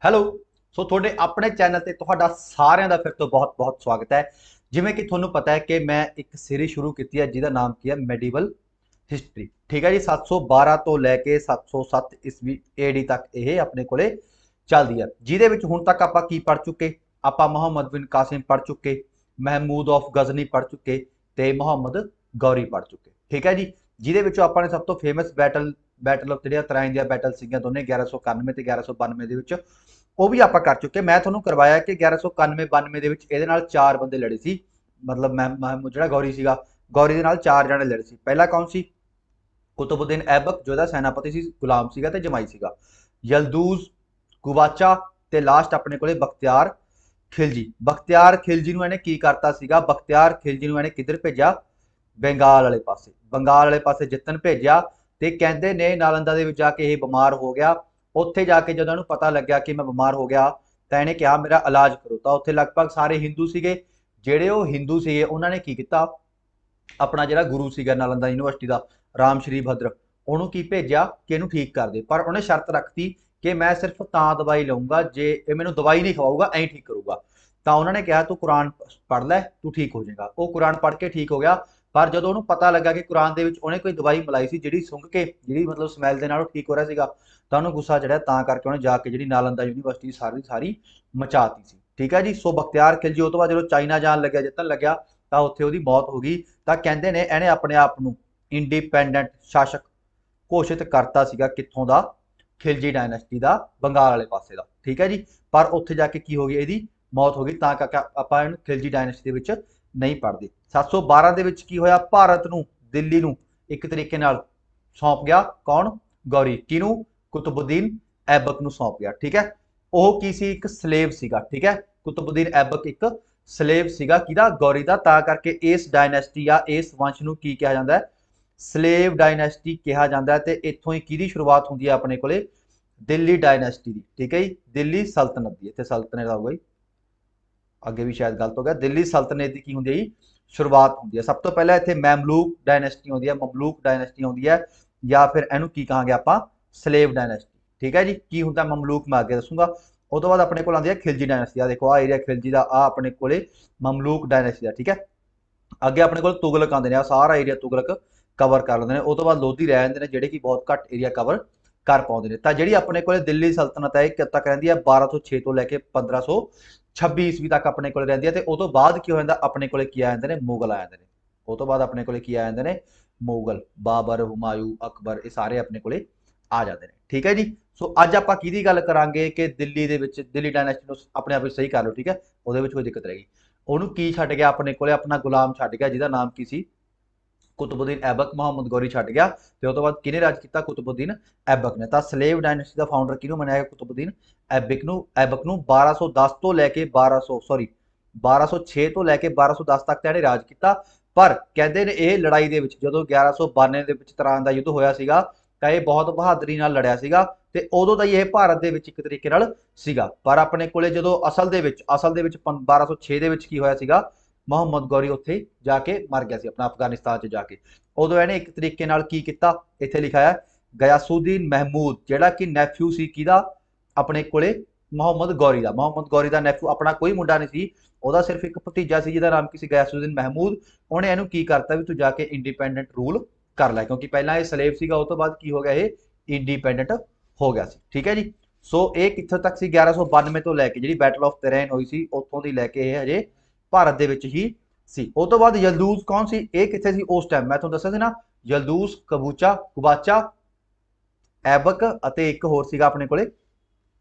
Hello. ਸੋ ਤੁਹਾਡੇ ਆਪਣੇ channel ਤੇ ਤੁਹਾਡਾ ਸਾਰਿਆਂ ਦਾ ਫਿਰ ਤੋਂ ਬਹੁਤ-ਬਹੁਤ ਸਵਾਗਤ ਹੈ। ਜਿਵੇਂ ਕਿ ਤੁਹਾਨੂੰ ਪਤਾ ਹੈ ਕਿ ਮੈਂ ਇੱਕ ਸੀਰੀਜ਼ ਸ਼ੁਰੂ ਕੀਤੀ ਹੈ ਜਿਹਦਾ ਨਾਮ ਕੀ ਹੈ ਮੈਡੀਵਲ ਹਿਸਟਰੀ। ਠੀਕ ਹੈ ਜੀ, 712 ਤੋਂ ਲੈ ਕੇ 707 ਈਸਵੀ ਏਡੀ ਤੱਕ ਇਹ ਆਪਣੇ ਕੋਲੇ ਚੱਲਦੀ ਹੈ, ਜਿਹਦੇ ਵਿੱਚ ਹੁਣ ਤੱਕ ਆਪਾਂ ਕੀ ਪੜ੍ਹ ਚੁੱਕੇ। ਆਪਾਂ ਮੁਹੰਮਦ ਬਿਨ ਕਾਸਿਮ ਪੜ੍ਹ ਚੁੱਕੇ, ਮਹਿਮੂਦ ਆਫ ਗਜ਼ਨੀ ਪੜ੍ਹ ਚੁੱਕੇ ਤੇ ਮੁਹੰਮਦ ਗੌਰੀ ਪੜ੍ਹ ਚੁੱਕੇ। ਠੀਕ ਹੈ ਜੀ, ਜਿਹਦੇ ਵਿੱਚੋਂ ਆਪਾਂ ਨੇ ਸਭ ਤੋਂ ਫੇਮਸ ਬੈਟਲ ਆਫ ਜਿਹੜੀਆਂ ਤਰਾਇਨ ਦੀਆਂ ਬੈਟਲ ਸੀਗੀਆਂ ਦੋਨੇ 1191 ਤੇ 1192 ਦੇ ਵਿੱਚ, ਉਹ ਵੀ ਆਪਾਂ ਕਰ ਚੁੱਕੇ। ਮੈਂ ਤੁਹਾਨੂੰ ਕਰਵਾਇਆ ਕਿ 1191-92 ਦੇ ਵਿੱਚ ਇਹਦੇ ਨਾਲ ਚਾਰ ਬੰਦੇ ਲੜੇ ਸੀ। ਮਤਲਬ ਮਹਿਮੂਦ ਜਿਹੜਾ ਗੌਰੀ ਸੀਗਾ, ਗੌਰੀ ਦੇ ਨਾਲ ਚਾਰ ਜਣੇ ਲੜੇ ਸੀ। ਪਹਿਲਾ ਕੌਣ ਸੀ? ਕੁਤਬੁੱਦੀਨ ਐਬਕ, ਜੋ ਇਹਦਾ ਸੈਨਾਪਤੀ ਸੀ, ਗੁਲਾਮ ਸੀਗਾ ਤੇ ਜਮਾਈ ਸੀਗਾ। ਯਲਦੂਜ਼, ਕੁਵਾਚਾ ਤੇ ਲਾਸਟ ਆਪਣੇ ਕੋਲੇ ਬਖਤਿਆਰ ਖਿਲਜੀ। ਬਖਤਿਆਰ ਖਿਲਜੀ ਨੂੰ ਇਹਨੇ ਕੀ ਕਰਤਾ ਸੀਗਾ? ਬਖਤਿਆਰ ਖਿਲਜੀ ਨੂੰ ਇਹਨੇ ਕਿੱਧਰ ਭੇਜਿਆ? ਬੰਗਾਲ ਵਾਲੇ ਪਾਸੇ। ਬੰਗਾਲ ਵਾਲੇ ਪਾਸੇ ਜਿੱਤਣ ਭੇਜਿਆ ਤੇ ਕਹਿੰਦੇ ਨੇ ਨਾਲੰਦਾ ਦੇ ਵਿੱਚ ਜਾ ਕੇ ਇਹ ਬਿਮਾਰ ਹੋ ਗਿਆ। ਉੱਥੇ ਜਾ ਕੇ ਜਦੋਂ ਇਹਨੂੰ ਪਤਾ ਲੱਗਿਆ ਕਿ ਮੈਂ ਬਿਮਾਰ ਹੋ ਗਿਆ ਤਾਂ ਇਹਨੇ ਕਿਹਾ ਮੇਰਾ ਇਲਾਜ ਕਰੋ। ਤਾਂ ਉੱਥੇ ਲਗਭਗ ਸਾਰੇ ਹਿੰਦੂ ਸੀਗੇ। ਜਿਹੜੇ ਉਹ ਹਿੰਦੂ ਸੀਗੇ ਉਹਨਾਂ ਨੇ ਕੀ ਕੀਤਾ, ਆਪਣਾ ਜਿਹੜਾ ਗੁਰੂ ਸੀਗਾ ਨਾਲੰਦਾ ਯੂਨੀਵਰਸਿਟੀ ਦਾ, ਰਾਮ ਸ਼੍ਰੀ ਭਦਰ, ਉਹਨੂੰ ਕੀ ਭੇਜਿਆ ਕਿ ਇਹਨੂੰ ਠੀਕ ਕਰ ਦੇ। ਪਰ ਉਹਨੇ ਸ਼ਰਤ ਰੱਖਤੀ ਕਿ ਮੈਂ ਸਿਰਫ ਤਾਂ ਦਵਾਈ ਲਊਂਗਾ ਜੇ ਇਹ ਮੈਨੂੰ ਦਵਾਈ ਨਹੀਂ ਖਵਾਊਗਾ, ਐਂ ਠੀਕ ਕਰੂਗਾ। ਤਾਂ ਉਹਨਾਂ ਨੇ ਕਿਹਾ ਤੂੰ ਕੁਰਾਨ ਪੜ੍ਹ ਲੈ, ਤੂੰ ਠੀਕ ਹੋ ਜਾਏਗਾ। ਉਹ ਕੁਰਾਨ ਪੜ੍ਹ ਕੇ ਠੀਕ ਹੋ ਗਿਆ। ਪਰ ਜਦੋਂ ਉਹਨੂੰ ਪਤਾ ਲੱਗਾ ਕਿ ਕੁਰਾਨ ਦੇ ਵਿੱਚ ਉਹਨੇ ਕੋਈ ਦਵਾਈ ਮਿਲਾਈ ਸੀ ਜਿਹੜੀ ਸੁੰਘ ਕੇ, ਜਿਹੜੀ ਮਤਲਬ ਸਮੈਲ ਦੇ ਨਾਲ ਉਹ ਠੀਕ ਹੋ ਰਿਹਾ ਸੀਗਾ, ਤਾਂ ਉਹਨੂੰ ਗੁੱਸਾ ਚੜਿਆ। ਤਾਂ ਕਰਕੇ ਉਹਨੇ ਜਾ ਕੇ ਜਿਹੜੀ ਨਾਲੰਦਾ ਯੂਨੀਵਰਸਿਟੀ ਸਾਰੀ ਸਾਰੀ ਮਚਾਤੀ ਸੀ। ਠੀਕ ਹੈ ਜੀ। ਸੋ ਬਖਤਿਆਰ ਖਿਲਜੀ ਉਹ ਤੋਂ ਬਾਅਦ ਜਦੋਂ ਚਾਈਨਾ ਜਾਣ ਲੱਗਿਆ, ਜਿੱਤਣ ਲੱਗਿਆ, ਤਾਂ ਉੱਥੇ ਉਹਦੀ ਮੌਤ ਹੋ ਗਈ। ਤਾਂ ਕਹਿੰਦੇ ਨੇ ਇਹਨੇ ਆਪਣੇ ਆਪ ਨੂੰ ਇੰਡੀਪੈਂਡੈਂਟ ਸ਼ਾਸਕ ਘੋਸ਼ਿਤ ਕਰਤਾ ਸੀਗਾ। ਕਿੱਥੋਂ ਦਾ? ਖਿਲਜੀ ਡਾਇਨੈਸਟੀ ਦਾ, ਬੰਗਾਲ ਵਾਲੇ ਪਾਸੇ ਦਾ। ਠੀਕ ਹੈ ਜੀ। ਪਰ ਉੱਥੇ ਜਾ ਕੇ ਕੀ ਹੋ ਗਈ? ਇਹਦੀ ਮੌਤ ਹੋ ਗਈ। ਤਾਂ ਕਰਕੇ ਆਪਾਂ ਇਹਨੂੰ ਖਿਲਜੀ ਡਾਇਨੈਸਟੀ ਦੇ ਵਿੱਚ ਨਹੀਂ ਪੜ੍ਹਦੇ। 712 ਦੇ ਵਿੱਚ ਕੀ ਹੋਇਆ? ਭਾਰਤ ਨੂੰ, ਦਿੱਲੀ ਨੂੰ ਇੱਕ ਤਰੀਕੇ ਨਾਲ ਸੌਂਪ ਗਿਆ। ਕੌਣ? ਗੌਰੀ। ਕਿਹਨੂੰ? ਕੁਤਬੁੱਦੀਨ ਐਬਕ ਨੂੰ ਸੌਂਪ ਗਿਆ। ਠੀਕ ਹੈ। ਉਹ ਕੀ ਸੀ? ਇੱਕ ਸਲੇਵ ਸੀਗਾ। ਠੀਕ ਹੈ। ਕੁਤਬੁੱਦੀਨ ਐਬਕ ਇੱਕ ਸਲੇਵ ਸੀਗਾ। ਕਿਹਦਾ? ਗੌਰੀ ਦਾ। ਤਾਂ ਕਰਕੇ ਇਸ ਡਾਇਨੈਸਟੀ ਜਾਂ ਇਸ ਵੰਸ਼ ਨੂੰ ਕੀ ਕਿਹਾ ਜਾਂਦਾ ਹੈ? ਸਲੇਵ ਡਾਇਨੈਸਟੀ ਕਿਹਾ ਜਾਂਦਾ ਹੈ। ਤੇ ਇੱਥੋਂ ਹੀ ਕਿਹਦੀ ਸ਼ੁਰੂਆਤ ਹੁੰਦੀ ਹੈ ਆਪਣੇ ਕੋਲੇ? ਦਿੱਲੀ ਡਾਇਨੈਸਟੀ ਦੀ। ਠੀਕ ਹੈ ਜੀ। ਦਿੱਲੀ ਸਲਤਨਤ ਦੀ। ਇੱਥੇ ਸਲਤਨਤ ਆਊਗਾ ਜੀ, ਅੱਗੇ ਵੀ ਸ਼ਾਇਦ ਗਲਤ ਹੋ ਗਿਆ। ਦਿੱਲੀ ਸਲਤਨਤ ਦੀ ਕੀ ਹੁੰਦੀ ਹੈ ਜੀ? ਸ਼ੁਰੂਆਤ ਹੁੰਦੀ ਹੈ। ਸਭ ਤੋਂ ਪਹਿਲਾਂ ਇੱਥੇ ਮੈਮਲੂਕ ਡਾਇਨੈਸਟੀ ਆਉਂਦੀ ਹੈ, ਮਮਲੂਕ ਡਾਇਨੈਸਟੀ ਆਉਂਦੀ ਹੈ, ਜਾਂ ਫਿਰ ਇਹਨੂੰ ਕੀ ਕਹਾਂਗੇ ਆਪਾਂ? Slave dynasty. ਠੀਕ ਹੈ ਜੀ। ਕੀ ਹੁੰਦਾ ਮਮਲੂਕ, ਮੈਂ ਅੱਗੇ ਦੱਸੂਗਾ। ਉਹ ਤੋਂ ਬਾਅਦ ਆਪਣੇ ਕੋਲ ਆਉਂਦੀ ਹੈ ਖਿਲਜੀ ਡਾਇਨੈਸਟੀ। ਆ ਦੇਖੋ, ਆ ਏਰੀਆ ਖਿਲਜੀ ਦਾ, ਆ ਆਪਣੇ ਕੋਲੇ ਮਮਲੂਕ ਡਾਇਨੈਸਟੀ ਦਾ। ਠੀਕ ਹੈ। ਅੱਗੇ ਆਪਣੇ ਕੋਲ ਤੁਗਲਕ ਆਉਂਦੇ ਨੇ, ਆ ਸਾਰਾ ਏਰੀਆ ਤੁਗਲਕ ਕਵਰ ਕਰ ਲੈਂਦੇ ਨੇ। ਉਹ ਤੋਂ ਬਾਅਦ ਲੋਧੀ ਰਹਿ ਜਾਂਦੇ ਨੇ, ਜਿਹੜੇ ਕਿ ਬਹੁਤ ਘੱਟ ਏਰੀਆ ਕਵਰ ਕਰ ਪਾਉਂਦੇ ਨੇ। ਤਾਂ ਜਿਹੜੀ ਆਪਣੇ ਕੋਲੇ ਦਿੱਲੀ ਸਲਤਨਤ ਹੈ, ਇਹ ਕਦ ਤੱਕ ਰਹਿੰਦੀ ਹੈ? 1206 ਤੋਂ ਲੈ ਕੇ 1526 ਈਸਵੀ ਤੱਕ ਆਪਣੇ ਕੋਲੇ ਰਹਿੰਦੀ ਹੈ। ਤੇ ਉਹ ਤੋਂ ਬਾਅਦ ਕੀ ਹੋ ਜਾਂਦਾ? ਆਪਣੇ ਕੋਲੇ ਕੀ ਆ ਜਾਂਦੇ ਨੇ? ਮੁਗਲ ਆ ਜਾਂਦੇ ਨੇ। ਉਹ ਤੋਂ ਬਾਅਦ ਆਪਣੇ ਕੋਲੇ ਕੀ ਆ ਜਾਂਦੇ ਨੇ? ਮੁਗਲ। ਬਾਬਰ, ਹੁਮਾਯੂ, ਅਕਬਰ, ਇਹ ਸਾਰੇ ਆਪਣੇ ਕੋਲੇ ਆ ਜਾਂਦੇ ਨੇ। ਠੀਕ ਹੈ ਜੀ। ਸੋ ਅੱਜ ਆਪਾਂ ਕਿਹਦੀ ਗੱਲ ਕਰਾਂਗੇ ਕਿ ਦਿੱਲੀ ਦੇ ਵਿੱਚ, ਦਿੱਲੀ ਡਾਇਨੈਸਟੀ ਨੂੰ ਆਪਣੇ ਆਪ ਵਿੱਚ ਸਹੀ ਕਰ ਲਓ। ਠੀਕ ਹੈ। ਉਹਦੇ ਵਿੱਚ ਕੋਈ ਦਿੱਕਤ ਰਹੇਗੀ। ਉਹਨੂੰ ਕੀ ਛੱਡ ਗਿਆ ਆਪਣੇ ਕੋਲੇ? ਆਪਣਾ ਗੁਲਾਮ ਛੱਡ ਗਿਆ, ਜਿਹਦਾ ਨਾਮ ਕੀ ਸੀ? ਕੁਤਬੁੱਦੀਨ ਐਬਕ। ਮੁਹੰਮਦ ਗੌਰੀ ਛੱਡ ਗਿਆ। ਤੇ ਉਹ ਤੋਂ ਬਾਅਦ ਕਿਹਨੇ ਰਾਜ ਕੀਤਾ? ਕੁਤਬੁੱਦੀਨ ਐਬਕ ਨੇ। ਤਾਂ ਸਲੇਵ ਡਾਇਨੈਸਟੀ ਦਾ ਫਾਊਂਡਰ ਕਿਹਨੂੰ ਮੰਨਿਆ ਗਿਆ? ਕੁਤਬੁੱਦੀਨ ਐਬਕ ਨੂੰ 1210 ਤੋਂ ਲੈ ਕੇ 1206 ਤੋਂ ਲੈ ਕੇ 1210 ਤੱਕ ਇਹਨੇ ਰਾਜ ਕੀਤਾ। ਪਰ ਕਹਿੰਦੇ ਨੇ ਇਹ ਲੜਾਈ ਦੇ ਵਿੱਚ, ਜਦੋਂ 1192 ਦੇ ਵਿੱਚ ਤਰਾਨ ਦਾ ਯੁੱਧ ਹੋਇਆ ਸੀਗਾ, ਤਾਂ ਇਹ ਬਹੁਤ ਬਹਾਦਰੀ ਨਾਲ ਲੜਿਆ ਸੀਗਾ। ਤੇ ਉਦੋਂ ਦਾ ਹੀ ਇਹ ਭਾਰਤ ਦੇ ਵਿੱਚ ਇੱਕ ਤਰੀਕੇ ਨਾਲ ਸੀਗਾ। ਪਰ ਆਪਣੇ ਕੋਲੇ ਜਦੋਂ ਅਸਲ ਦੇ ਵਿੱਚ 1206 ਦੇ ਵਿੱਚ ਕੀ ਹੋਇਆ ਸੀਗਾ? ਮੁਹੰਮਦ ਗੌਰੀ ਉੱਥੇ ਜਾ ਕੇ ਮਰ ਗਿਆ ਸੀ, ਆਪਣਾ ਅਫਗਾਨਿਸਤਾਨ 'ਚ ਜਾ ਕੇ। ਉਦੋਂ ਇਹਨੇ ਇੱਕ ਤਰੀਕੇ ਨਾਲ ਕੀ ਕੀਤਾ? ਇੱਥੇ ਲਿਖਿਆ ਹੈ ਗਯਾਸੁਦੀਨ ਮਹਿਮੂਦ, ਜਿਹੜਾ ਕਿ ਨੈਫਿਊ ਸੀ ਕਿਹਦਾ? ਆਪਣੇ ਕੋਲੇ ਮੁਹੰਮਦ ਗੌਰੀ ਦਾ। ਮੁਹੰਮਦ ਗੌਰੀ ਦਾ ਨੈਫਿਊ, ਆਪਣਾ ਕੋਈ ਮੁੰਡਾ ਨਹੀਂ ਸੀ, ਉਹਦਾ ਸਿਰਫ ਇੱਕ ਭਤੀਜਾ ਸੀ ਜਿਹਦਾ ਨਾਮ ਕੀ ਸੀ? ਗਯਾਸੁਦੀਨ ਮਹਿਮੂਦ। ਉਹਨੇ ਇਹਨੂੰ ਕੀ ਕਰਤਾ ਵੀ ਤੂੰ ਜਾ ਕੇ ਇੰਡੀਪੈਂਡੈਂਟ ਰੂਲ ਕਰ ਲੈ, ਕਿਉਂਕਿ ਪਹਿਲਾਂ ਇਹ ਸਲੇਵ ਸੀਗਾ। ਉਹ ਤੋਂ ਬਾਅਦ ਕੀ ਹੋ ਗਿਆ? ਇਹ ਇੰਡੀਪੈਂਡੈਂਟ ਹੋ ਗਿਆ ਸੀ। ਠੀਕ ਹੈ ਜੀ। ਸੋ ਇਹ ਕਿੱਥੋਂ ਤੱਕ ਸੀ? 1192 ਤੋਂ ਲੈ ਕੇ, ਜਿਹੜੀ ਬੈਟਲ ਆਫ ਤਰਾਇਨ ਹੋਈ ਸੀ, ਉੱਥੋਂ ਦੀ ਲੈ ਕੇ ਇਹ ਹਜੇ ਭਾਰਤ ਦੇ ਵਿੱਚ ਹੀ ਸੀ। ਉਹ ਤੋਂ ਬਾਅਦ ਯਲਦੂਜ਼ ਕੌਣ ਸੀ? ਇਹ ਕਿੱਥੇ ਸੀ ਉਸ ਟਾਈਮ? ਮੈਂ ਤੁਹਾਨੂੰ ਦੱਸਿਆ ਸੀ ਨਾ, ਯਲਦੂਜ਼, ਕੁਬਾਚਾ, ਐਬਕ ਅਤੇ ਇੱਕ ਹੋਰ ਸੀਗਾ ਆਪਣੇ ਕੋਲੇ,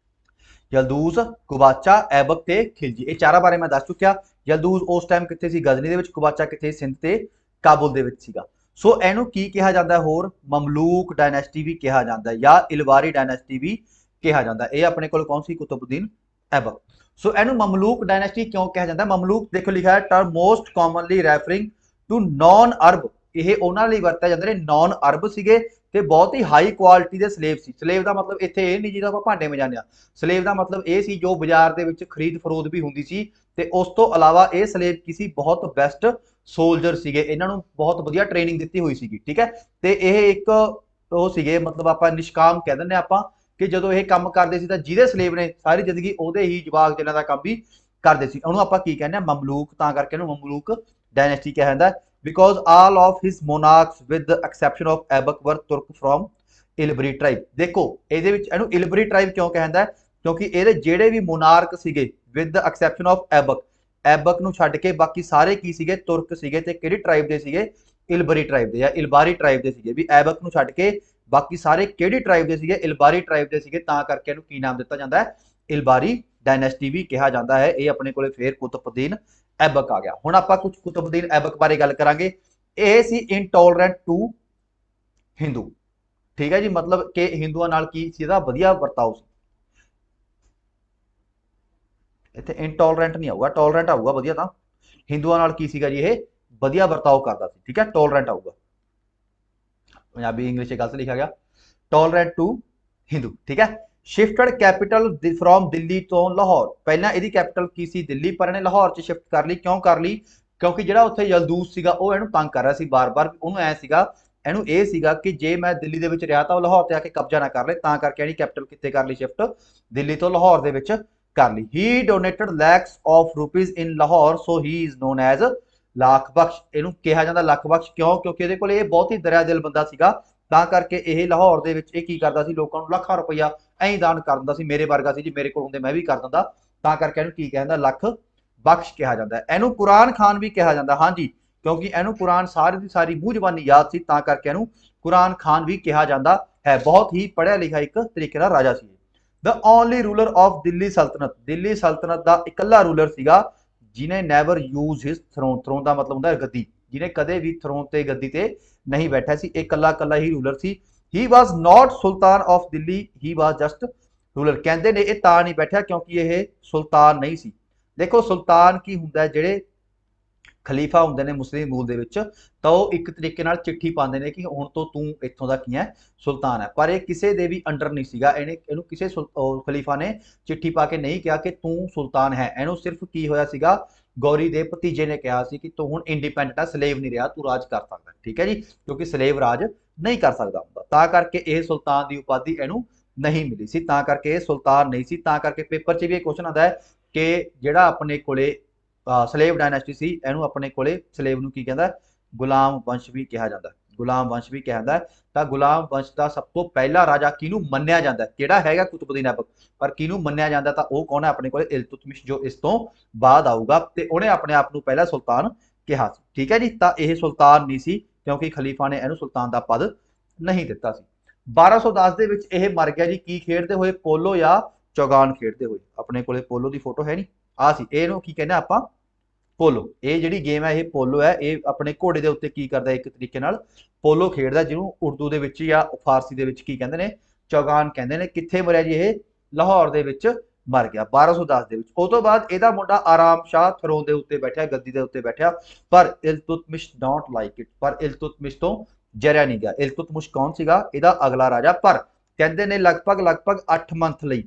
ਯਲਦੂਜ਼, ਕੁਬਾਚਾ, ਐਬਕ ਤੇ ਖਿਲਜੀ। ਇਹ ਚਾਰਾਂ ਬਾਰੇ ਮੈਂ ਦੱਸ ਚੁੱਕਿਆ। ਯਲਦੂਜ਼ ਉਸ ਟਾਈਮ ਕਿੱਥੇ ਸੀ? ਗਜ਼ਨੀ ਦੇ ਵਿੱਚ। ਕੁਬਾਚਾ ਕਿੱਥੇ? ਸਿੰਧ ਤੇ ਕਾਬੁਲ ਦੇ ਵਿੱਚ ਸੀਗਾ। ਸੋ ਇਹਨੂੰ ਕੀ ਕਿਹਾ ਜਾਂਦਾ? ਹੋਰ ਮਮਲੂਕ ਡਾਇਨੈਸਟੀ ਵੀ ਕਿਹਾ ਜਾਂਦਾ, ਜਾਂ ਇਲਵਾਰੀ ਡਾਇਨੈਸਟੀ ਵੀ ਕਿਹਾ ਜਾਂਦਾ। ਇਹ ਆਪਣੇ ਕੋਲ ਕੌਣ ਸੀ? ਕੁਤਬੁੱਦੀਨ ਐਬਕ। ਸੋ ਇਹਨੂੰ ਮਮਲੂਕ ਡਾਇਨੈਸਟੀ ਕਿਉਂ ਕਿਹਾ ਜਾਂਦਾ? ਮਮਲੂਕ ਦੇਖੋ ਲਿਖਿਆ ਹੈ, term most commonly referring to non Arab. ਇਹ ਉਹਨਾਂ ਲਈ ਵਰਤਿਆ ਜਾਂਦਾ ਨੇ ਨੌਨ ਅਰਬ ਸੀਗੇ ਤੇ ਬਹੁਤ ਹੀ ਹਾਈ ਕੁਆਲਿਟੀ ਦੇ ਸਲੇਵ ਸੀ। ਸਲੇਵ ਦਾ ਮਤਲਬ ਇੱਥੇ ਇਹ ਨਹੀਂ ਜਿਹਦਾ ਆਪਾਂ ਭਾਂਡੇ ਮਜਾਉਂਦੇ ਆ। ਸਲੇਵ ਦਾ ਮਤਲਬ ਇਹ ਸੀ ਜੋ ਬਾਜ਼ਾਰ ਦੇ ਵਿੱਚ ਖਰੀਦ ਫਰੋਦ ਵੀ ਹੁੰਦੀ ਸੀ। ਤੇ ਉਸ ਤੋਂ ਇਲਾਵਾ ਇਹ ਸਲੇਵ ਕਿਸੇ ਬਹੁਤ ਬੈਸਟ ਸੋਲਜਰ ਸੀਗੇ। ਇਹਨਾਂ ਨੂੰ ਬਹੁਤ ਵਧੀਆ ਟ੍ਰੇਨਿੰਗ ਦਿੱਤੀ ਹੋਈ ਸੀਗੀ। ਠੀਕ ਹੈ। ਤੇ ਇਹ ਇੱਕ ਉਹ ਸੀਗੇ, ਮਤਲਬ ਆਪਾਂ ਨਿਸ਼ਕਾਮ ਕਹਿ ਦਿੰਦੇ ਆਪਾਂ ਕਿ ਜਦੋਂ ਇਹ ਕੰਮ ਕਰਦੇ ਸੀ ਤਾਂ ਜਿਹਦੇ ਸਲੇਵ ਨੇ ਸਾਰੀ ਜ਼ਿੰਦਗੀ ਉਹਦੇ ਹੀ ਜਵਾਕ ਜਿਹਨਾਂ ਦਾ ਕੰਮ ਵੀ ਕਰਦੇ ਸੀ, ਉਹਨੂੰ ਆਪਾਂ ਕੀ ਕਹਿੰਦੇ ਆ, ਮਮਲੂਕ। ਤਾਂ ਕਰਕੇ ਇਹਨੂੰ ਮਮਲੂਕ ਡਾਇਨੈਸਟੀ ਕਿਹਾ ਜਾਂਦਾ because all of his monarchs with the exception of Aibak were Turk from ਇਲਬਰੀ tribe. ਦੇਖੋ ਇਹਦੇ ਵਿੱਚ ਇਹਨੂੰ ਇਲਬਰੀ ਟ੍ਰਾਈਬ ਕਿਉਂ ਕਹਿੰਦਾ, ਕਿਉਂਕਿ ਇਹਦੇ ਜਿਹੜੇ ਵੀ ਮੋਨਾਰਕ ਸੀਗੇ with the exception of Aibak, Aibak ਨੂੰ ਛੱਡ ਕੇ ਬਾਕੀ ਸਾਰੇ ਕੀ ਸੀਗੇ, ਤੁਰਕ ਸੀਗੇ। ਤੇ ਕਿਹੜੀ ਟ੍ਰਾਈਬ ਦੇ ਸੀਗੇ, ਇਲਬਰੀ ਟ੍ਰਾਈਬ ਦੇ ਜਾਂ ਇਲਬਾਰੀ ਟ੍ਰਾਈਬ ਦੇ ਸੀਗੇ। ਵੀ ਐਬਕ ਨੂੰ ਛੱਡ ਕੇ ਬਾਕੀ ਸਾਰੇ ਕਿਹੜੀ ਟ੍ਰਾਈਬ ਦੇ ਸੀਗੇ, ਇਲਬਾਰੀ ਟ੍ਰਾਈਬ ਦੇ ਸੀਗੇ। ਤਾਂ ਕਰਕੇ ਇਹਨੂੰ ਕੀ ਨਾਮ ਦਿੱਤਾ ਜਾਂਦਾ ਹੈ, ਇਲਬਾਰੀ ਡਾਇਨੈਸਟੀ ਵੀ ਕਿਹਾ ਜਾਂਦਾ ਹੈ। ਇਹ ਆਪਣੇ ਕੋਲੇ ਫੇਰ ਕੁਤਬਦੀਨ ਐਬਕ ਆ ਗਿਆ। ਹੁਣ ਆਪਾਂ ਕੁਝ ਕੁਤਬਦੀਨ ਐਬਕ ਬਾਰੇ ਗੱਲ ਕਰਾਂਗੇ। ਇਹ ਸੀ ਇਨਟੋਲਰੈਂਟ ਟੂ ਹਿੰਦੂ, ਠੀਕ ਹੈ ਜੀ, ਮਤਲਬ ਕਿ ਹਿੰਦੂਆਂ ਨਾਲ ਕੀ ਸੀ ਇਹਦਾ ਵਧੀਆ ਵਰਤਾਓ ਸੀ। ਇੱਥੇ ਇਨਟੋਲਰੈਂਟ ਨਹੀਂ ਆਊਗਾ, ਟੋਲਰੈਂਟ ਆਊਗਾ ਵਧੀਆ। ਤਾਂ ਹਿੰਦੂਆਂ ਨਾਲ ਕੀ ਸੀਗਾ ਜੀ, ਇਹ ਵਧੀਆ ਵਰਤਾਓ ਕਰਦਾ ਸੀ, ਠੀਕ ਹੈ, ਟੋਲਰੈਂਟ ਆਊਗਾ। ਪੰਜਾਬੀ ਇੰਗਲਿਸ਼ ਚ ਗਲਤ ਲਿਖਿਆ ਗਿਆ, ਟੋਲਰੈਂਟ ਟੂ ਹਿੰਦੂ, ਠੀਕ ਹੈ। ਸ਼ਿਫਟਡ ਕੈਪੀਟਲ ਫਰੋਮ ਦਿੱਲੀ ਤੋਂ ਲਾਹੌਰ। ਪਹਿਲਾਂ ਇਹਦੀ ਕੈਪੀਟਲ ਕੀ ਸੀ, ਦਿੱਲੀ, ਪਰ ਇਹਨੇ ਲਾਹੌਰ ਚ ਸ਼ਿਫਟ ਕਰ ਲਈ। ਕਿਉਂ ਕਰ ਲਈ, ਕਿਉਂਕਿ ਜਿਹੜਾ ਉੱਥੇ ਯਲਦੂਸ ਸੀਗਾ ਉਹ ਇਹਨੂੰ ਤੰਗ ਕਰ ਰਿਹਾ ਸੀ ਬਾਰ-ਬਾਰ। ਉਹਨੂੰ ਐ ਸੀਗਾ, ਇਹਨੂੰ ਇਹ ਸੀਗਾ ਕਿ ਜੇ ਮੈਂ ਦਿੱਲੀ ਦੇ ਵਿੱਚ ਰਿਹਾ ਤਾਂ ਉਹ ਲਾਹੌਰ ਤੇ ਆ ਕੇ ਕਬਜ਼ਾ ਨਾ ਕਰ ਲੇ। ਤਾਂ ਕਰਕੇ ਇਹਦੀ ਕੈਪੀਟਲ ਕਿੱਥੇ ਕਰ ਲਈ ਸ਼ਿਫਟ, ਦਿੱਲੀ ਤੋਂ ਲਾਹੌਰ ਦੇ ਵਿੱਚ ਕਰ ਲਈ। He donated lakhs of rupees in Lahore, so he is known as Lakh Bakhsh. ਇਹਨੂੰ ਕਿਹਾ ਜਾਂਦਾ ਲੱਖ ਬਖਸ਼ ਕਿਉਂ, ਕਿਉਂਕਿ ਇਹਦੇ ਕੋਲ ਇਹ ਬਹੁਤ ਹੀ ਦਰਿਆ ਦਿਲ ਬੰਦਾ ਸੀਗਾ। ਤਾਂ ਕਰਕੇ ਇਹ ਲਾਹੌਰ ਦੇ ਵਿੱਚ ਇਹ ਕੀ ਕਰਦਾ ਸੀ, ਲੋਕਾਂ ਨੂੰ ਲੱਖਾਂ ਰੁਪਈਆ ਐਂ ਦਾਨ ਕਰ ਦਿੰਦਾ ਸੀ। ਮੇਰੇ ਵਰਗਾ ਸੀ ਜੀ, ਮੇਰੇ ਕੋਲ ਹੁੰਦੇ ਮੈਂ ਵੀ ਕਰ ਦਿੰਦਾ। ਤਾਂ ਕਰਕੇ ਇਹਨੂੰ ਕੀ ਕਹਿੰਦਾ, ਲੱਖ ਬਖਸ਼ ਕਿਹਾ ਜਾਂਦਾ। ਇਹਨੂੰ ਕੁਰਾਨ ਖਾਨ ਵੀ ਕਿਹਾ ਜਾਂਦਾ, ਹਾਂਜੀ, ਕਿਉਂਕਿ ਇਹਨੂੰ ਕੁਰਾਨ ਸਾਰੀ ਦੀ ਸਾਰੀ ਮੂੰਹ ਜ਼ਬਾਨੀ ਯਾਦ ਸੀ। ਤਾਂ ਕਰਕੇ ਇਹਨੂੰ ਕੁਰਾਨ ਖਾਨ ਵੀ ਕਿਹਾ ਜਾਂਦਾ ਹੈ। ਬਹੁਤ ਹੀ ਪੜ੍ਹਿਆ ਲਿਖਿਆ ਇੱਕ ਤਰੀਕੇ ਦਾ ਰਾਜਾ ਸੀ। The only ruler of Delhi Saltanat, Delhi Saltanat ਦਾ ਇਕੱਲਾ ਰੂਲਰ ਸੀਗਾ ਜਿਹਨੇ never use his throne. Throne ਦਾ ਮਤਲਬ ਹੁੰਦਾ ਹੈ ਗੱਦੀ, ਜਿਹਨੇ ਕਦੇ ਵੀ ਥਰੋਨ ਤੇ ਗੱਦੀ ਤੇ ਨਹੀਂ ਬੈਠਾ ਸੀ। ਇਹ ਇਕੱਲਾ ਇਕੱਲਾ ਹੀ ਰੂਲਰ ਸੀ। He was not sultan of Delhi, he was just ruler. ਕਹਿੰਦੇ ਨੇ ਇਹ ਤਾਂ ਨਹੀਂ ਬੈਠਿਆ ਕਿਉਂਕਿ ਇਹ ਸੁਲਤਾਨ ਨਹੀਂ ਸੀ। ਦੇਖੋ ਸੁਲਤਾਨ ਕੀ ਹੁੰਦਾ ਹੈ, ਜਿਹੜੇ ਖਲੀਫਾ ਹੁੰਦੇ ਨੇ ਮੁਸਲਿਮ ਮੂਲ ਦੇ ਵਿੱਚ, ਤਾਂ ਉਹ ਇੱਕ ਤਰੀਕੇ ਨਾਲ ਚਿੱਠੀ ਪਾਉਂਦੇ ਨੇ ਕਿ ਹੁਣ ਤੋਂ ਤੂੰ ਇੱਥੋਂ ਦਾ ਕੀ ਹੈ, ਸੁਲਤਾਨ ਹੈ। ਪਰ ਇਹ ਕਿਸੇ ਦੇ ਵੀ ਅੰਡਰ ਨਹੀਂ ਸੀਗਾ। ਇਹਨੂੰ ਕਿਸੇ ਖਲੀਫਾ ਨੇ ਚਿੱਠੀ ਪਾ ਕੇ ਨਹੀਂ ਕਿਹਾ ਕਿ ਤੂੰ ਸੁਲਤਾਨ ਹੈ। ਇਹਨੂੰ ਸਿਰਫ ਕੀ ਹੋਇਆ ਸੀਗਾ, ਗੌਰੀ ਦੇ ਭਤੀਜੇ ਨੇ ਕਿਹਾ ਸੀ ਕਿ ਤੂੰ ਹੁਣ ਇੰਡੀਪੈਂਡੈਂਟ ਆ, ਸਲੇਵ ਨਹੀਂ ਰਿਹਾ, ਤੂੰ ਰਾਜ ਕਰ ਸਕਦਾ, ਠੀਕ ਹੈ ਜੀ, ਕਿਉਂਕਿ ਸਲੇਵ ਰਾਜ ਨਹੀਂ ਕਰ ਸਕਦਾ ਹੁੰਦਾ। ਤਾਂ ਕਰਕੇ ਇਹ ਸੁਲਤਾਨ ਦੀ ਉਪਾਧੀ ਇਹਨੂੰ ਨਹੀਂ ਮਿਲੀ ਸੀ। ਤਾਂ ਕਰਕੇ ਇਹ ਸੁਲਤਾਨ ਨਹੀਂ ਸੀ। ਤਾਂ ਕਰਕੇ ਪੇਪਰ 'ਚ ਵੀ ਇਹ ਕੁਐਸਚਨ ਆਉਂਦਾ ਹੈ ਕਿ ਜਿਹੜਾ ਆਪਣੇ ਕੋਲੇ ਸਲੇਵ ਡਾਇਨੈਸਟੀ ਸੀ, ਇਹਨੂੰ ਆਪਣੇ ਕੋਲੇ ਸਲੇਵ ਨੂੰ ਕੀ ਕਹਿੰਦਾ, ਗੁਲਾਮ ਵੰਸ਼ ਵੀ ਕਿਹਾ ਜਾਂਦਾ, ਗੁਲਾਮ ਵੰਸ਼ ਵੀ ਕਿਹਾ ਜਾਂਦਾ। ਤਾਂ ਗੁਲਾਮ ਵੰਸ਼ ਦਾ ਸਭ ਤੋਂ ਪਹਿਲਾ ਰਾਜਾ ਕਿਹਨੂੰ ਮੰਨਿਆ ਜਾਂਦਾ, ਕਿਹੜਾ ਹੈਗਾ, ਕੁਤਬਦੀਨ ਐਬਕ। ਪਰ ਕਿਹਨੂੰ ਮੰਨਿਆ ਜਾਂਦਾ ਤਾਂ ਉਹ ਕੌਣ ਹੈ, ਆਪਣੇ ਕੋਲੇ ਇਲਤੁਤਮਿਸ਼, ਜੋ ਇਸ ਤੋਂ ਬਾਅਦ ਆਊਗਾ। ਤੇ ਉਹਨੇ ਆਪਣੇ ਆਪ ਨੂੰ ਪਹਿਲਾ ਸੁਲਤਾਨ ਕਿਹਾ ਸੀ, ਠੀਕ ਹੈ ਜੀ। ਤਾਂ ਇਹ ਸੁਲਤਾਨ ਨਹੀਂ ਸੀ ਕਿਉਂਕਿ ਖਲੀਫਾ ਨੇ ਇਹਨੂੰ ਸੁਲਤਾਨ ਦਾ ਪਦ ਨਹੀਂ ਦਿੱਤਾ ਸੀ। 1210 ਦੇ ਵਿੱਚ ਇਹ ਮਰ ਗਿਆ ਜੀ। ਕੀ ਖੇਡਦੇ ਹੋਏ, ਪੋਲੋ ਜਾਂ ਚੌਗਾਨ ਖੇਡਦੇ ਹੋਏ। ਆਪਣੇ ਕੋਲੇ ਪੋਲੋ ਦੀ ਫੋਟੋ ਹੈ ਨਹੀਂ, ਆ ਸੀ। ਇਹਨੂੰ ਕੀ ਕਹਿੰਦੇ ਆਪਾਂ, ਪੋਲੋ। ਇਹ ਜਿਹੜੀ ਗੇਮ ਹੈ ਇਹ ਪੋਲੋ ਹੈ। ਇਹ ਆਪਣੇ ਘੋੜੇ ਦੇ ਉੱਤੇ ਕੀ ਕਰਦਾ, ਇੱਕ ਤਰੀਕੇ ਨਾਲ ਪੋਲੋ ਖੇਡਦਾ, ਜਿਹਨੂੰ ਉਰਦੂ ਦੇ ਵਿੱਚ ਜਾਂ ਫਾਰਸੀ ਦੇ ਵਿੱਚ ਕੀ ਕਹਿੰਦੇ ਨੇ, ਚੌਗਾਨ ਕਹਿੰਦੇ ਨੇ। ਕਿੱਥੇ ਮਰਿਆ ਜੀ ਇਹ, ਲਾਹੌਰ ਦੇ ਵਿੱਚ ਮਰ ਗਿਆ 1210 ਦੇ ਵਿੱਚ। ਉਸ ਤੋਂ ਬਾਅਦ ਇਹਦਾ ਮੁੰਡਾ ਆਰਾਮ ਸ਼ਾਹ ਥਰੋਨ ਦੇ ਉੱਤੇ ਬੈਠਿਆ, ਗੱਦੀ ਦੇ ਉੱਤੇ ਬੈਠਿਆ। ਪਰ ਇਲਤੁਤਮਿਸ਼ ਡੋਂਟ ਲਾਈਕ ਇਟ, ਪਰ ਇਲਤੁਤਮਿਸ਼ ਤੋਂ ਜਰਿਆ ਨਹੀਂ ਗਿਆ। ਇਲਤੁਤਮਿਸ਼ ਕੌਣ ਸੀਗਾ, ਇਹਦਾ ਅਗਲਾ ਰਾਜਾ। ਪਰ ਕਹਿੰਦੇ ਨੇ ਲਗਭਗ 8 ਮੰਥ ਲਈ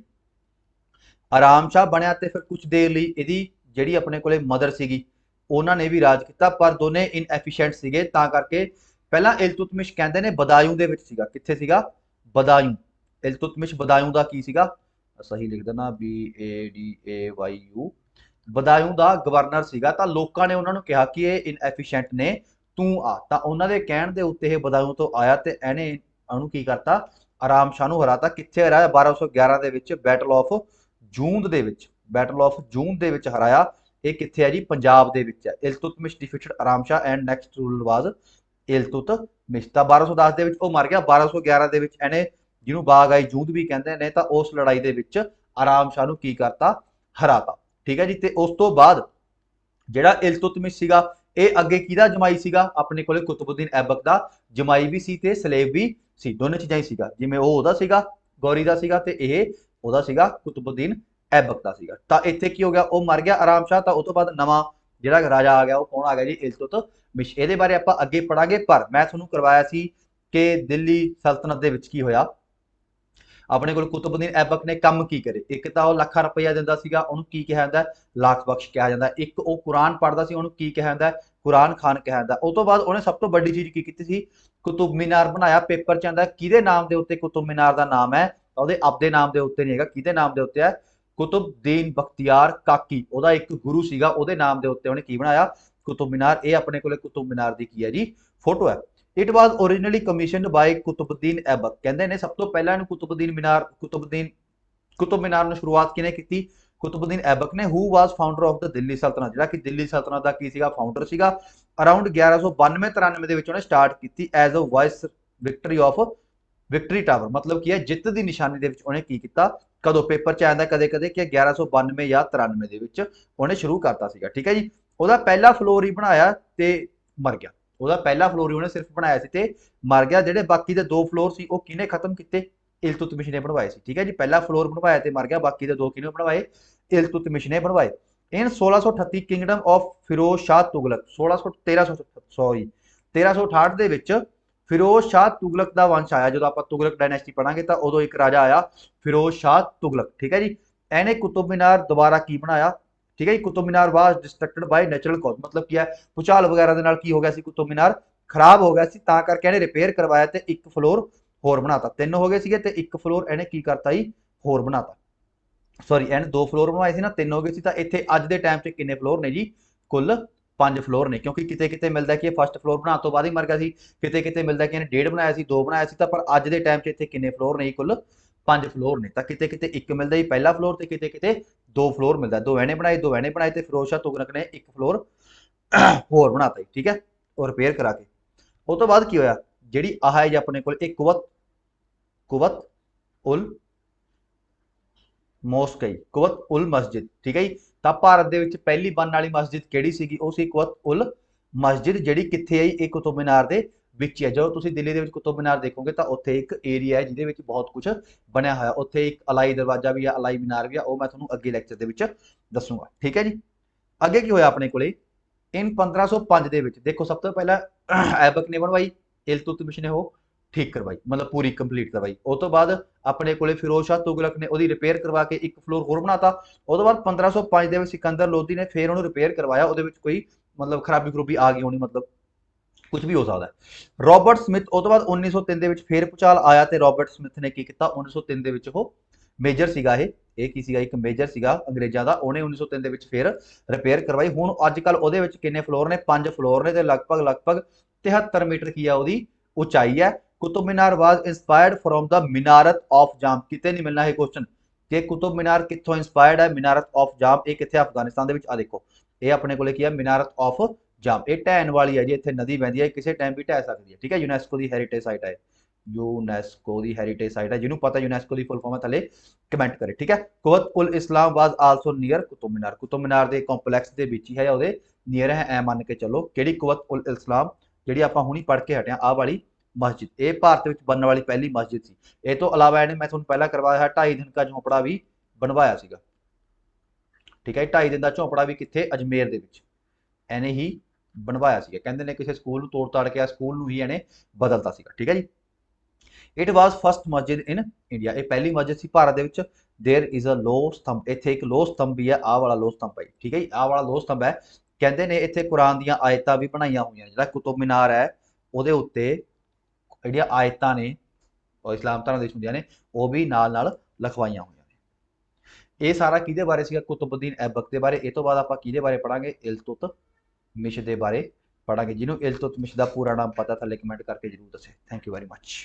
ਆਰਾਮ ਸ਼ਾਹ ਬਣਿਆ ਤੇ ਫਿਰ ਕੁਝ ਦੇਰ ਲਈ ਇਹਦੀ ਜਿਹੜੀ ਆਪਣੇ ਕੋਲੇ ਮਦਰ ਸੀਗੀ ਉਹਨਾਂ ਨੇ ਵੀ ਰਾਜ ਕੀਤਾ, ਪਰ ਦੋਨੇ ਇਨਐਫੀਸ਼ੀਐਂਟ ਸੀਗੇ। ਤਾਂ ਕਰਕੇ ਪਹਿਲਾਂ ਇਲਤੁਤਮਿਸ਼ ਕਹਿੰਦੇ ਨੇ ਬਦਾयूं ਦੇ ਵਿੱਚ ਸੀਗਾ। ਕਿੱਥੇ ਸੀਗਾ, ਬਦਾयूं। ਇਲਤੁਤਮਿਸ਼ ਬਦਾयूं ਦਾ ਕੀ ਸੀਗਾ, ਸਹੀ ਲਿਖ ਦੇਣਾ, BADAYU, ਬਦਾयूं ਦਾ ਗਵਰਨਰ ਸੀਗਾ। ਤਾਂ ਲੋਕਾਂ ਨੇ ਉਹਨਾਂ ਨੂੰ ਕਿਹਾ ਕਿ ਇਹ ਇਨਐਫੀਸ਼ੀਐਂਟ ਨੇ, ਤੂੰ ਆ। ਤਾਂ ਉਹਨਾਂ ਦੇ ਕਹਿਣ ਦੇ ਉੱਤੇ ਇਹ ਬਦਾयूं ਤੋਂ ਆਇਆ ਤੇ ਇਹਨੇ ਉਹਨੂੰ ਕੀ ਕਰਤਾ, ਆਰਾਮ ਸ਼ਾਹ ਨੂੰ ਹਰਾਤਾ। ਕਿੱਥੇ ਹਰਾਇਆ, 1211 ਦੇ ਵਿੱਚ ਬੈਟਲ ਆਫ ਜੂੰਦ ਦੇ ਵਿੱਚ, ਬੈਟਲ ਆਫ ਜੂੰਦ ਦੇ ਵਿੱਚ ਹਰਾਇਆ। ਇਹ ਕਿੱਥੇ ਹੈ ਜੀ, ਪੰਜਾਬ ਦੇ ਵਿੱਚ ਹੈ। ਇਲਤੁਤਮਿਸ਼ ਡਿਫੀਟਡ ਆਰਾਮ ਸ਼ਾਹ ਐਂਡ ਨੈਕਸਟ ਰੂਲਰ ਵਾਜ਼ ਇਲਤੁਤਮਿਸ਼। ਤਾਂ 1210 ਦੇ ਵਿੱਚ ਉਹ ਮਰ ਗਿਆ। 1211 ਦੇ ਵਿੱਚ ਇਹਨੇ, ਜਿਹਨੂੰ ਬਾਗਾਈ ਜੂੰਦ ਵੀ ਕਹਿੰਦੇ ਨੇ, ਤਾਂ ਉਸ ਲੜਾਈ ਦੇ ਵਿੱਚ ਆਰਾਮ ਸ਼ਾਹ ਨੂੰ ਕੀ ਕਰਤਾ, ਹਰਾਤਾ, ਠੀਕ ਹੈ ਜੀ। ਤੇ ਉਸ ਤੋਂ ਬਾਅਦ ਜਿਹੜਾ ਇਲਤੁਤਮਿਸ਼ ਸੀਗਾ, ਇਹ ਅੱਗੇ ਕਿਹਦਾ ਜਮਾਈ ਸੀਗਾ, ਆਪਣੇ ਕੋਲੇ ਕੁਤਬੁਦੀਨ ਐਬਕ ਦਾ ਜਮਾਈ ਵੀ ਸੀ ਤੇ ਸਲੇਵ ਵੀ ਸੀ, ਦੋਨੇ ਚੀਜ਼ਾਂ ਹੀ ਸੀਗਾ। ਜਿਵੇਂ ਉਹ ਉਹਦਾ ਸੀਗਾ, ਗੌਰੀ ਦਾ ਸੀਗਾ, ਤੇ ਇਹ ਉਹਦਾ ਸੀਗਾ, ਕੁਤਬੁਦੀਨ ਐਬਕ ਦਾ ਸੀਗਾ। ਤਾਂ ਇੱਥੇ ਕੀ ਹੋ ਗਿਆ, ਉਹ ਮਰ ਗਿਆ ਆਰਾਮ ਸ਼ਾਹ। ਤਾਂ ਉਸ ਤੋਂ ਬਾਅਦ ਨਵਾਂ ਜਿਹੜਾ ਰਾਜਾ ਆ ਗਿਆ, ਉਹ ਕੌਣ ਆ ਗਿਆ ਜੀ, ਇਲਤੁਤਮਿਸ਼। ਇਹਦੇ ਬਾਰੇ ਆਪਾਂ ਅੱਗੇ ਪੜਾਂਗੇ। ਪਰ ਮੈਂ ਤੁਹਾਨੂੰ ਕਰਵਾਇਆ ਸੀ ਕਿ ਦਿੱਲੀ ਸਲਤਨਤ ਦੇ ਵਿੱਚ ਕੀ ਹੋਇਆ, ਆਪਣੇ ਕੋਲ ਕੁਤਬੁਦੀਨ ਐਬਕ ਨੇ ਕੰਮ ਕੀ ਕਰੇ। ਇੱਕ ਤਾਂ ਉਹ ਲੱਖਾਂ ਰੁਪਈਆ ਦਿੰਦਾ ਸੀਗਾ, ਉਹਨੂੰ ਕੀ ਕਿਹਾ ਜਾਂਦਾ, ਲਾਖ ਬਖਸ਼ ਕਿਹਾ ਜਾਂਦਾ। ਇੱਕ ਉਹ ਕੁਰਾਨ ਪੜ੍ਹਦਾ ਸੀ, ਉਹਨੂੰ ਕੀ ਕਿਹਾ ਜਾਂਦਾ, कुरान खान कहता। उस तो बाद उन्हें सब तो बड़ी चीज की सी, कुतुब मीनार बनाया। पेपर च आंदा किहदे नाम दे उत्ते कुतुब मीनार का नाम है, ਉਹਦੇ ਆਪਦੇ ਨਾਮ ਦੇ ਉੱਤੇ ਨਹੀਂ ਹੈਗਾ, ਕਿਹਦੇ ਨਾਮ ਦੇ ਉੱਤੇ ਹੈ, ਕੁਤੁਬਦੀਨ ਬਖਤਿਆਰ ਕਾਕੀ, ਉਹਦਾ ਇੱਕ ਗੁਰੂ ਸੀਗਾ, ਉਹਦੇ ਨਾਮ ਦੇ ਉੱਤੇ ਉਹਨੇ ਕੀ ਬਣਾਇਆ, ਕੁਤੁਬ ਮੀਨਾਰ। ਇਹ ਆਪਣੇ ਕੋਲੇ ਕੁਤੁਬ ਮੀਨਾਰ ਦੀ ਕੀ ਹੈ ਜੀ, ਫੋਟੋ ਹੈ। ਇਟ ਵਾਜ਼ ओरिजिनली ਕਮਿਸ਼ਨਡ ਬਾਈ ਕੁਤੁਬਦੀਨ ਐਬਕ। ਕਹਿੰਦੇ ਨੇ ਸਭ ਤੋਂ ਪਹਿਲਾਂ ਇਹਨੂੰ ਕੁਤੁਬ ਮੀਨਾਰ ਨੂੰ ਸ਼ੁਰੂਆਤ ਕਿਹਨੇ ਕੀਤੀ, ਕੁਤੁਬਦੀਨ ਐਬਕ ਨੇ। ਹੂ ਵਾਜ਼ ਫਾਊਂਡਰ ਆਫ ਦ ਦਿੱਲੀ ਸਲਤਨਤ, ਜਿਹੜਾ ਕਿ ਦਿੱਲੀ ਸਲਤਨਤ ਦਾ ਕੀ ਸੀਗਾ, ਫਾਊਂਡਰ ਸੀਗਾ। ਅਰਾਊਂਡ 1192-93 ਦੇ ਵਿੱਚ ਉਹਨੇ ਸਟਾਰਟ ਕੀਤੀ as a voice victory of victory tower. मतलब की है जित की निशानी ਦੇ ਵਿੱਚ ਉਹਨੇ ਕੀ ਕੀਤਾ, ਕਦੋਂ ਪੇਪਰ ਚ ਆਂਦਾ ਕਦੇ ਕਦੇ ਕਿ 1192 ਜਾਂ 93 ਦੇ ਵਿੱਚ ਉਹਨੇ ਸ਼ੁਰੂ ਕਰਤਾ ਸੀਗਾ। ਠੀਕ ਹੈ ਜੀ। ਉਹਦਾ ਪਹਿਲਾ ਫਲੋਰ ਹੀ ਬਣਾਇਆ ਤੇ ਮਰ ਗਿਆ। ਉਹਦਾ ਪਹਿਲਾ ਫਲੋਰ ਹੀ ਉਹਨੇ ਸਿਰਫ ਬਣਾਇਆ ਸੀ ਤੇ ਮਰ ਗਿਆ। ਜਿਹੜੇ ਬਾਕੀ ਦੇ ਦੋ ਫਲੋਰ ਸੀ ਉਹ ਕਿਹਨੇ ਖਤਮ ਕੀਤੇ, ਇਲਤੁਤਮਿਸ਼ ਨੇ ਬਣਵਾਏ ਸੀ। ਠੀਕ ਹੈ ਜੀ। ਪਹਿਲਾ ਫਲੋਰ ਬਣਵਾਇਆ ਤੇ ਮਰ ਗਿਆ, ਬਾਕੀ ਦੇ ਦੋ ਕਿਹਨੇ ਬਣਵਾਏ, ਇਲਤੁਤਮਿਸ਼ ਨੇ ਬਣਵਾਏ। ਇਨ 1638 ਕਿੰਗਡਮ ਆਫ ਫਿਰੋਜ਼ ਸ਼ਾਹ ਤੁਗਲਕ 1368 ਦੇ ਵਿੱਚ ਫਿਰੋਜ਼ ਸ਼ਾਹ ਤੁਗਲਕ ਦਾ ਵੰਸ਼ ਆਇਆ। ਜਦੋਂ ਆਪਾਂ ਤੁਗਲਕ ਡਾਇਨੈਸਟੀ ਪੜਾਂਗੇ ਤਾਂ ਉਦੋਂ ਇੱਕ ਰਾਜਾ ਆਇਆ ਫਿਰੋਜ਼ ਸ਼ਾਹ ਤੁਗਲਕ। ਠੀਕ ਹੈ ਜੀ। ਇਹਨੇ ਕੁਤੁਬ ਮੀਨਾਰ ਦੁਬਾਰਾ ਕੀ ਬਣਾਇਆ, ਠੀਕ ਹੈ ਜੀ। ਕੁਤੁਬ ਮੀਨਾਰ ਵਾਸ ਡਿਸਟਰਕਟਡ ਬਾਈ ਨੈਚੁਰਲ ਕੌਜ਼, मतलब ਕੀ ਹੈ, ਭੂਚਾਲ ਵਗੈਰਾ ਦੇ ਨਾਲ ਕੀ ਹੋ ਗਿਆ ਸੀ, ਕੁਤੁਬ ਮੀਨਾਰ ਖਰਾਬ ਹੋ ਗਿਆ ਸੀ, ਤਾਂ ਕਰਕੇ ਇਹਨੇ ਰਿਪੇਅਰ ਕਰਵਾਇਆ ਤੇ ਇੱਕ ਫਲੋਰ ਹੋਰ ਬਣਾਤਾ। ਤਿੰਨ ਹੋ ਗਏ ਸੀਗੇ ਤੇ ਇੱਕ ਫਲੋਰ ਇਹਨੇ ਕੀ ਕਰਤਾ ਜੀ, ਹੋਰ ਬਣਾਤਾ। ਸੌਰੀ, ਇਹਨੇ ਦੋ ਫਲੋਰ ਬਣਵਾਏ ਸੀ ਨਾ, ਤਿੰਨ ਹੋ ਗਏ ਸੀ। ਤਾਂ ਇੱਥੇ ਅੱਜ ਦੇ ਟਾਈਮ 'ਚ ਕਿੰਨੇ ਫਲੋਰ ਨੇ ਜੀ, ਕੁੱਲ 5 ਫਲੋਰ ਨੇ। ਕਿਉਂਕਿ ਕਿਤੇ ਕਿਤੇ ਮਿਲਦਾ ਕਿ ਇਹ ਫਸਟ ਫਲੋਰ ਬਣਾਉਣ ਤੋਂ ਬਾਅਦ ਹੀ ਮਰ ਗਿਆ ਸੀ, ਕਿਤੇ ਕਿਤੇ ਮਿਲਦਾ ਕਿ ਇਹਨੇ ਡੇਢ ਬਣਾਇਆ ਸੀ, ਦੋ ਬਣਾਇਆ ਸੀ। ਤਾਂ ਪਰ ਅੱਜ ਦੇ ਟਾਈਮ 'ਚ ਇੱਥੇ ਕਿੰਨੇ ਫਲੋਰ ਨੇ ਜੀ, ਕੁੱਲ 5 ਫਲੋਰ ਨੇ। ਤਾਂ ਕਿਤੇ ਕਿਤੇ ਇੱਕ ਮਿਲਦਾ ਜੀ ਪਹਿਲਾ ਫਲੋਰ, ਤੇ ਕਿਤੇ ਕਿਤੇ ਦੋ ਫਲੋਰ ਮਿਲਦਾ। ਦੋ ਇਹਨੇ ਬਣਾਏ, ਦੋ ਇਹਨੇ ਬਣਾਏ, ਤੇ ਫਿਰੋਜ਼ ਸ਼ਾਹ ਤੁਗਲਕ ਨੇ ਇੱਕ ਫਲੋਰ ਹੋਰ ਬਣਾਤਾ ਜੀ। ਠੀਕ ਹੈ, ਉਹ ਰਿਪੇਅਰ ਕਰਾ ਕੇ। ਉਹ ਤੋਂ ਬਾਅਦ ਕੀ ਹੋਇਆ, ਜਿਹੜੀ ਆਹ ਹੈ ਜੀ ਆਪਣੇ ਕੋਲ, ਇਹ ਕੁਵਤ ਉਲ ਮੋਸਕ ਹੈ, ਕੁਵਤ ਉਲ ਮਸਜਿਦ। ਠੀਕ ਹੈ ਜੀ। ਤਾਂ ਭਾਰਤ ਦੇ ਵਿੱਚ ਪਹਿਲੀ ਬਣਨ ਵਾਲੀ ਮਸਜਿਦ ਕਿਹੜੀ ਸੀਗੀ, ਉਹ ਸੀ ਕੁਵਤ ਉਲ ਮਸਜਿਦ, ਜਿਹੜੀ ਕਿੱਥੇ ਹੈ, ਇਹ ਕੁਤੁਬ ਮੀਨਾਰ ਦੇ ਵਿੱਚ ਹੈ। ਜਦੋਂ ਤੁਸੀਂ ਦਿੱਲੀ ਦੇ ਵਿੱਚ ਕੁਤੁਬ ਮੀਨਾਰ ਦੇਖੋਗੇ ਤਾਂ ਉੱਥੇ ਇੱਕ ਏਰੀਆ ਹੈ ਜਿਹਦੇ ਵਿੱਚ ਬਹੁਤ ਕੁਝ ਬਣਿਆ ਹੋਇਆ। ਉੱਥੇ ਇੱਕ ਅਲਾਈ ਦਰਵਾਜ਼ਾ ਵੀ ਆ, ਅਲਾਈ ਮੀਨਾਰ ਵੀ ਆ, ਉਹ ਮੈਂ ਤੁਹਾਨੂੰ ਅੱਗੇ ਲੈਕਚਰ ਦੇ ਵਿੱਚ ਦੱਸੂਗਾ। ਠੀਕ ਹੈ ਜੀ। ਅੱਗੇ ਕੀ ਹੋਇਆ ਆਪਣੇ ਕੋਲੇ, ਇਨ 1505 ਦੇ ਵਿੱਚ ਦੇਖੋ, ਸਭ ਤੋਂ ਪਹਿਲਾਂ ਐਬਕ ਨੇ ਬਣਵਾਈ, ਇਲਤੁਤਮਿਸ਼ ਨੇ ਉਹ ਠੀਕ ਕਰਵਾਈ, मतलब पूरी कंप्लीट करवाई। उस तो बाद अपने को फिरोज शाह तुगलक ने ਉਹਦੀ ਰਿਪੇਅਰ ਕਰਵਾ ਕੇ ਇੱਕ ਫਲੋਰ ਹੋਰ ਬਣਾਤਾ। ਉਸ ਤੋਂ ਬਾਅਦ 1505 ਦੇ ਵਿੱਚ ਸਿਕੰਦਰ ਲੋਧੀ ਨੇ ਫਿਰ ਉਹਨੂੰ ਰਿਪੇਅਰ ਕਰਵਾਇਆ। ਉਹਦੇ ਵਿੱਚ ਕੋਈ मतलब ਖਰਾਬੀ ਖਰੂਬੀ ਆ ਗਈ ਹੋਣੀ, मतलब ਕੁਝ ਵੀ ਹੋ ਸਕਦਾ ਹੈ। ਰੋਬਰਟ ਸਮਿਥ, ਉਸ ਤੋਂ ਬਾਅਦ 1903 ਦੇ ਵਿੱਚ ਫੇਰ ਭੂਚਾਲ ਆਇਆ ਤੇ ਰੋਬਰਟ ਸਮਿਥ ਨੇ ਕੀ ਕੀਤਾ, 1903 ਦੇ ਵਿੱਚ ਉਹ ਮੇਜਰ ਸੀਗਾ, ਇਹ ਕੀ ਸੀਗਾ, ਇੱਕ ਮੇਜਰ ਸੀਗਾ ਅੰਗਰੇਜ਼ਾਂ ਦਾ। ਉਹਨੇ 1903 ਦੇ ਵਿੱਚ ਫੇਰ ਰਿਪੇਅਰ ਕਰਵਾਈ। ਹੁਣ ਅੱਜ ਕੱਲ ਉਹਦੇ ਵਿੱਚ ਕਿੰਨੇ ਫਲੋਰ ਨੇ, 5 ਫਲੋਰ ਨੇ, ਤੇ ਲਗਭਗ 73 ਮੀਟਰ ਕੀ ਆ ਉਹਦੀ ਉਚਾਈ ਹੈ। Qutub Minar was inspired from the minaret of Jam. किते नहीं मिलना है क्वेश्चन कि कुतुब मीनार कित्थों इंस्पायर्ड है, मीनारत ऑफ जाम ये कित्थे, अफगानिस्तान दे विच। आ देखो, ये अपने कोले की है मीनारत ऑफ जाम, ये ढहन वाली है जी, इत्थे नदी बहदी है, किसी टाइम भी ढह सकती है। ठीक है, यूनैस्को की हैरीटेज साइट है, यूनैस्को की हैरीटेज साइट है। जिन्होंने पता यूनैस्को की फुल फॉर्म है थले कमेंट करे। ठीक है। कुवत ul Islam was also near Qutub Minar, Qutub Minar के कॉम्पलैक्स के विच ही है, ਉਹਦੇ ਨੀਅਰ है। ऐ मान के चलो ਕਿਹੜੀ ਕੁਵਤ ਉਲ ਇਸਲਾਮ, ਜਿਹੜੀ ਆਪਾਂ ਹੁਣੀ ਪੜ੍ਹ ਕੇ ਹਟਿਆ, ਆਹ ਵਾਲੀ ਮਸਜਿਦ, ਇਹ ਭਾਰਤ ਵਿੱਚ ਬਣਨ ਵਾਲੀ ਪਹਿਲੀ ਮਸਜਿਦ ਸੀ। ਇਹ ਤੋਂ ਇਲਾਵਾ ਇਹਨੇ, ਮੈਂ ਤੁਹਾਨੂੰ ਪਹਿਲਾਂ ਕਰਵਾਇਆ ਹੈ, 2.5 ਦਿਨ ਦਾ ਝੌਂਪੜਾ ਵੀ ਬਣਵਾਇਆ ਸੀਗਾ। ਠੀਕ ਹੈ, 2.5 ਦਿਨ ਦਾ ਝੌਂਪੜਾ ਵੀ ਕਿੱਥੇ, ਅਜਮੇਰ ਦੇ ਵਿੱਚ ਇਹਨੇ ਹੀ ਬਣਵਾਇਆ ਸੀਗਾ। ਕਹਿੰਦੇ ਨੇ ਕਿਸੇ ਸਕੂਲ ਨੂੰ ਤੋੜ ਤਾੜ ਕੇ ਆ ਸਕੂਲ ਨੂੰ ਹੀ ਇਹਨੇ ਬਦਲਤਾ ਸੀਗਾ। ਠੀਕ ਹੈ ਜੀ। ਇਟ ਵਾਜ਼ ਫਸਟ ਮਸਜਿਦ ਇਨ ਇੰਡੀਆ, ਇਹ ਪਹਿਲੀ ਮਸਜਿਦ ਸੀ ਭਾਰਤ ਦੇ ਵਿੱਚ। देयर इज अ लो ਸਤੰਭ, ਇੱਥੇ ਇੱਕ ਲੋ ਸਤੰਭ ਵੀ ਹੈ, ਆਹ ਵਾਲਾ ਲੋ ਸਤੰਭ ਹੈ। ਠੀਕ ਹੈ ਜੀ, ਆਹ ਵਾਲਾ ਲੋ ਸਤੰਭ ਹੈ। ਕਹਿੰਦੇ ਨੇ ਇੱਥੇ ਕੁਰਾਨ ਦੀਆਂ ਆਇਤਾਂ ਵੀ ਬਣਾਈਆਂ ਹੋਈਆਂ। ਜਿਹੜਾ ਕੁਤੁਬ ਮੀਨਾਰ ਹੈ ਉਹਦੇ ਉੱਤੇ ਜਿਹੜੀਆਂ ਆਇਤਾਂ ਨੇ, ਉਹ ਇਸਲਾਮ ਧਰਮ ਦੇ ਵਿੱਚ ਹੁੰਦੀਆਂ ਨੇ, ਉਹ ਵੀ ਨਾਲ ਨਾਲ ਲਿਖਵਾਈਆਂ ਹੋਈਆਂ ਨੇ। ਇਹ ਸਾਰਾ ਕਿਹਦੇ ਬਾਰੇ ਸੀਗਾ, ਕੁਤੁਬਦੀਨ ਐਬਕ ਦੇ ਬਾਰੇ। ਇਹ ਤੋਂ ਬਾਅਦ ਆਪਾਂ ਕਿਹਦੇ ਬਾਰੇ ਪੜਾਂਗੇ, ਇਲਤੁਤਮਿਸ਼ ਦੇ ਬਾਰੇ ਪੜਾਂਗੇ। ਜਿਹਨੂੰ ਇਲਤੁਤਮਿਸ਼ ਦਾ ਪੂਰਾ ਨਾਮ ਪਤਾ ਥੱਲੇ ਕਮੈਂਟ ਕਰਕੇ ਜਰੂਰ ਦੱਸੇ। Thank you very much.